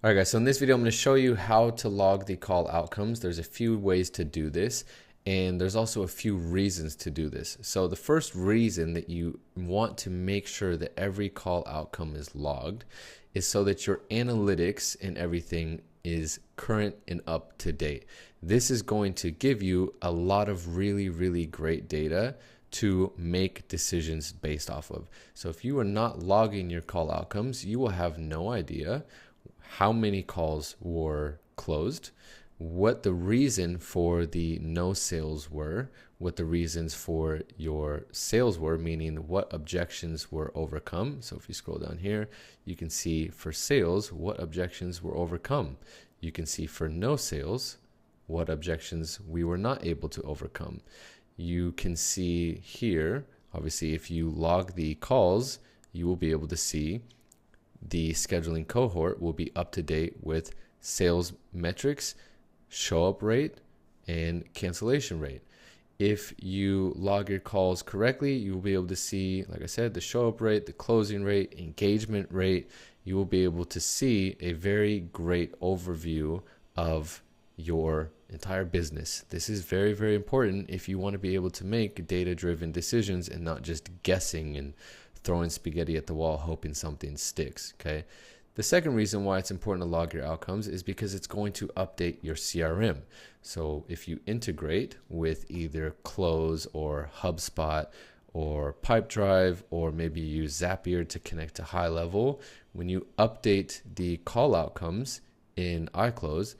All right, guys, so in this video, I'm going to show you how to log the call outcomes. There's a few ways to do this, and there's also a few reasons to do this. So the first reason that you want to make sure that every call outcome is logged is so that your analytics and everything is current and up to date. This is going to give you a lot of really great data to make decisions based off of. So if you are not logging your call outcomes, you will have no idea how many calls were closed, what the reason for the no sales were, what the reasons for your sales were, meaning what objections were overcome. So if you scroll down here, you can see for sales, what objections were overcome. You can see for no sales, what objections we were not able to overcome. You can see here, obviously, if you log the calls, you will be able to see the scheduling cohort will be up to date with sales metrics, show up rate, and cancellation rate. If you log your calls correctly, you will be able to see, like I said, the show up rate, the closing rate, engagement rate. You will be able to see a very great overview of your entire business. This is very important if you want to be able to make data-driven decisions and not just guessing and throwing spaghetti at the wall hoping something sticks. Okay. The second reason why it's important to log your outcomes is because it's going to update your CRM. So if you integrate with either Close or HubSpot or Pipedrive, or maybe you use Zapier to connect to high level, when you update the call outcomes in iClose,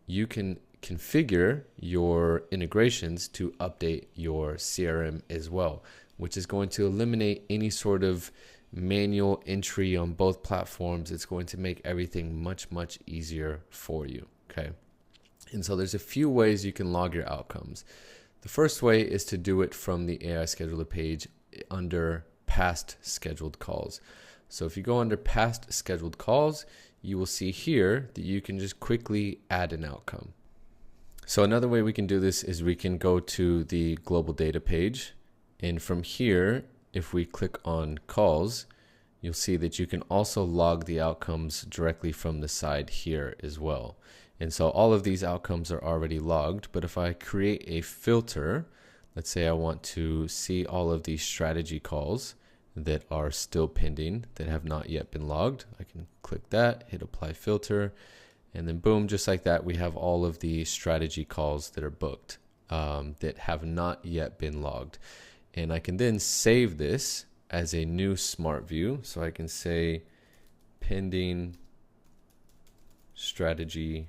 you can configure your integrations to update your CRM as well, which is going to eliminate any sort of manual entry on both platforms. It's going to make everything much easier for you. Okay. And so there's a few ways you can log your outcomes. The first way is to do it from the AI scheduler page under past scheduled calls. So if you go under past scheduled calls, you will see here that you can just quickly add an outcome. So another way we can do this is we can go to the global data page. And from here, if we click on calls, you'll see that you can also log the outcomes directly from the side here as well. And so all of these outcomes are already logged. But if I create a filter, let's say I want to see all of these strategy calls that are still pending, that have not yet been logged, I can click that, hit apply filter, and then boom, just like that, we have all of the strategy calls that are booked that have not yet been logged. And I can then save this as a new smart view. So I can say pending strategy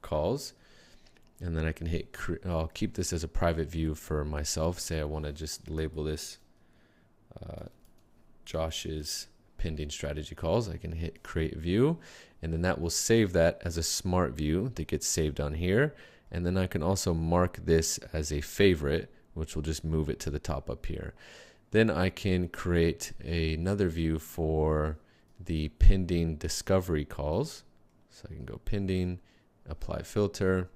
calls, and then I can hit, I'll keep this as a private view for myself. Say I want to just label this Josh's pending strategy calls. I can hit create view, and then that will save that as a smart view that gets saved on here. And then I can also mark this as a favorite, which will just move it to the top up here. Then I can create another view for the pending discovery calls. So I can go pending, apply filter.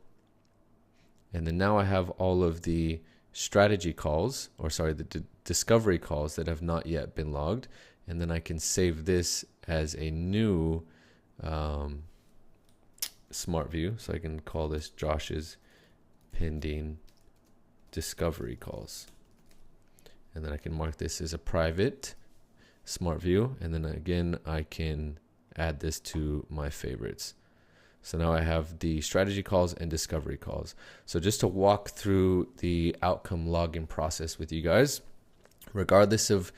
And then now I have all of the strategy calls, or sorry, the discovery calls that have not yet been logged. And then I can save this as a new smart view. So I can call this Josh's pending discovery calls. And then I can mark this as a private smart view. And then again, I can add this to my favorites. So now I have the strategy calls and discovery calls. So just to walk through the outcome logging process with you guys, regardless of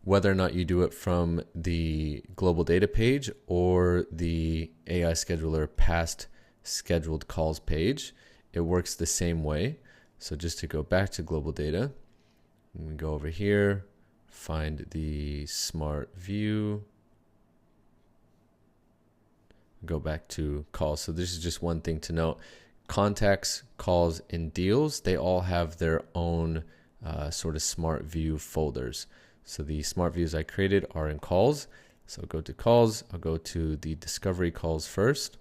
whether or not you do it from the global data page or the AI scheduler past scheduled calls page, it works the same way. So just to go back to global data, we go over here, find the smart view, go back to calls. So this is just one thing to note. Contacts, calls, and deals, they all have their own sort of smart view folders. So the smart views I created are in calls. So I'll go to calls, I'll go to the discovery calls first,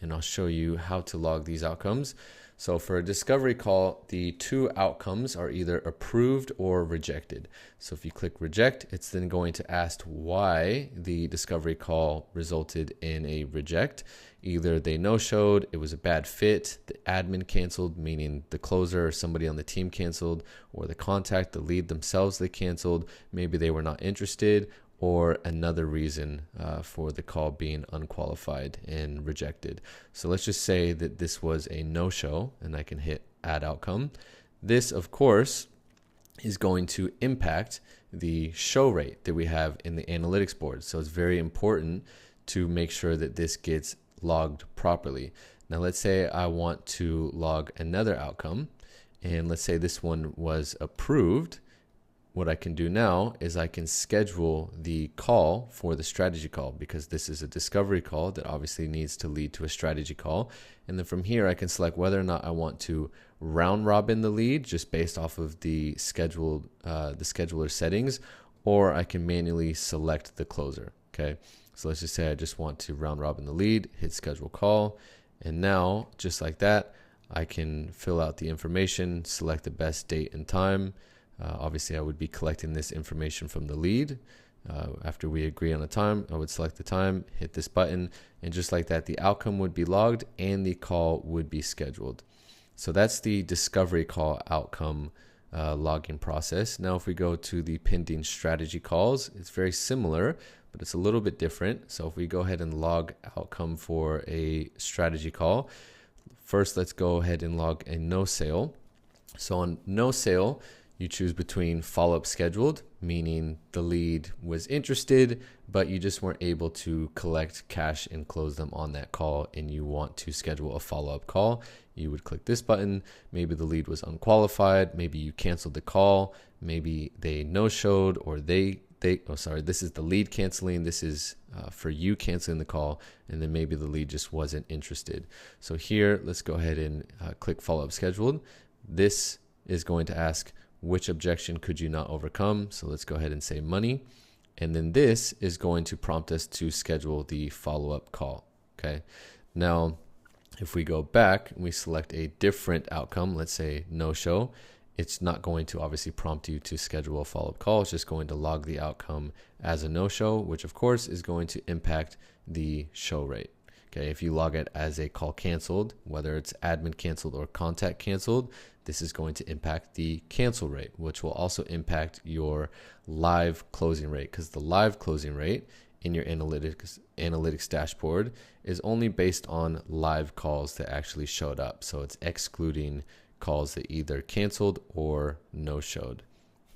and I'll show you how to log these outcomes. So for a discovery call, the two outcomes are either approved or rejected. So if you click reject, it's then going to ask why the discovery call resulted in a reject. Either they no-showed, it was a bad fit, the admin canceled, meaning the closer or somebody on the team canceled, or the contact, the lead themselves, they canceled, maybe they were not interested, or another reason for the call being unqualified and rejected. So let's just say that this was a no-show, and I can hit add outcome. This, of course, is going to impact the show rate that we have in the analytics board. So it's very important to make sure that this gets logged properly. Now let's say I want to log another outcome, and let's say this one was approved. What I can do now is I can schedule the call for the strategy call, because this is a discovery call that obviously needs to lead to a strategy call. And then from here, I can select whether or not I want to round robin the lead just based off of the scheduler settings, or I can manually select the closer. Okay. So let's just say I just want to round robin the lead, hit schedule call. And now just like that, I can fill out the information, select the best date and time. Obviously, I would be collecting this information from the lead. After we agree on a time, I would select the time, hit this button, and just like that, the outcome would be logged and the call would be scheduled. So that's the discovery call outcome logging process. Now, if we go to the pending strategy calls, it's very similar, but it's a little bit different. So if we go ahead and log outcome for a strategy call, first, let's go ahead and log a no sale. So on no sale, you choose between follow-up scheduled, meaning the lead was interested, but you just weren't able to collect cash and close them on that call, and you want to schedule a follow-up call. You would click this button. Maybe the lead was unqualified. Maybe you canceled the call. Maybe they no-showed, or this is the lead canceling. This is for you canceling the call, and then maybe the lead just wasn't interested. So here, let's go ahead and click follow-up scheduled. This is going to ask, which objection could you not overcome? So let's go ahead and say money. And then this is going to prompt us to schedule the follow-up call. Okay. Now, if we go back and we select a different outcome, let's say no show, it's not going to obviously prompt you to schedule a follow-up call. It's just going to log the outcome as a no-show, which of course is going to impact the show rate. Okay, if you log it as a call canceled, whether it's admin canceled or contact canceled, this is going to impact the cancel rate, which will also impact your live closing rate, because the live closing rate in your analytics dashboard is only based on live calls that actually showed up. So it's excluding calls that either canceled or no showed.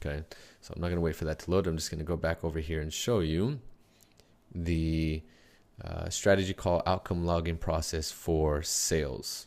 Okay, so I'm not going to wait for that to load. I'm just going to go back over here and show you the strategy call outcome logging process for sales.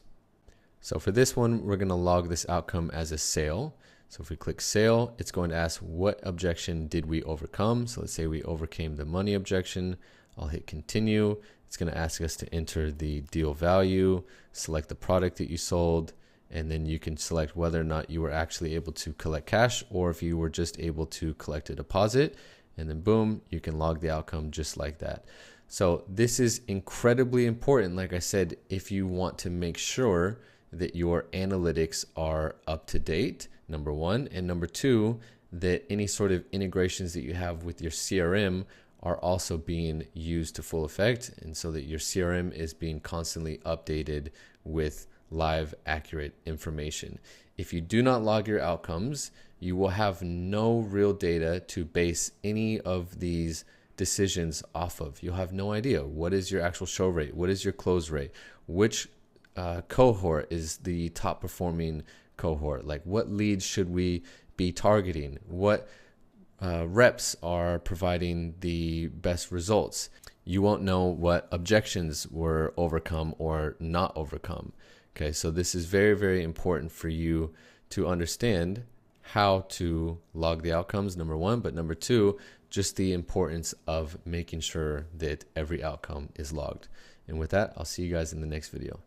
So for this one, we're going to log this outcome as a sale. So if we click sale, it's going to ask what objection did we overcome. So let's say we overcame the money objection. I'll hit continue. It's going to ask us to enter the deal value, select the product that you sold, and then you can select whether or not you were actually able to collect cash or if you were just able to collect a deposit. And then boom, you can log the outcome just like that. So this is incredibly important, like I said, if you want to make sure that your analytics are up to date, number one, and number two, that any sort of integrations that you have with your CRM are also being used to full effect, and so that your CRM is being constantly updated with live, accurate information. If you do not log your outcomes, you will have no real data to base any of these decisions off of. You'll have no idea what is your actual show rate, what is your close rate, which cohort is the top performing cohort, like what leads should we be targeting, what reps are providing the best results. You won't know what objections were overcome or not overcome. Okay, so this is very, very important for you to understand how to log the outcomes, number one, but number two, just the importance of making sure that every outcome is logged. And with that, I'll see you guys in the next video.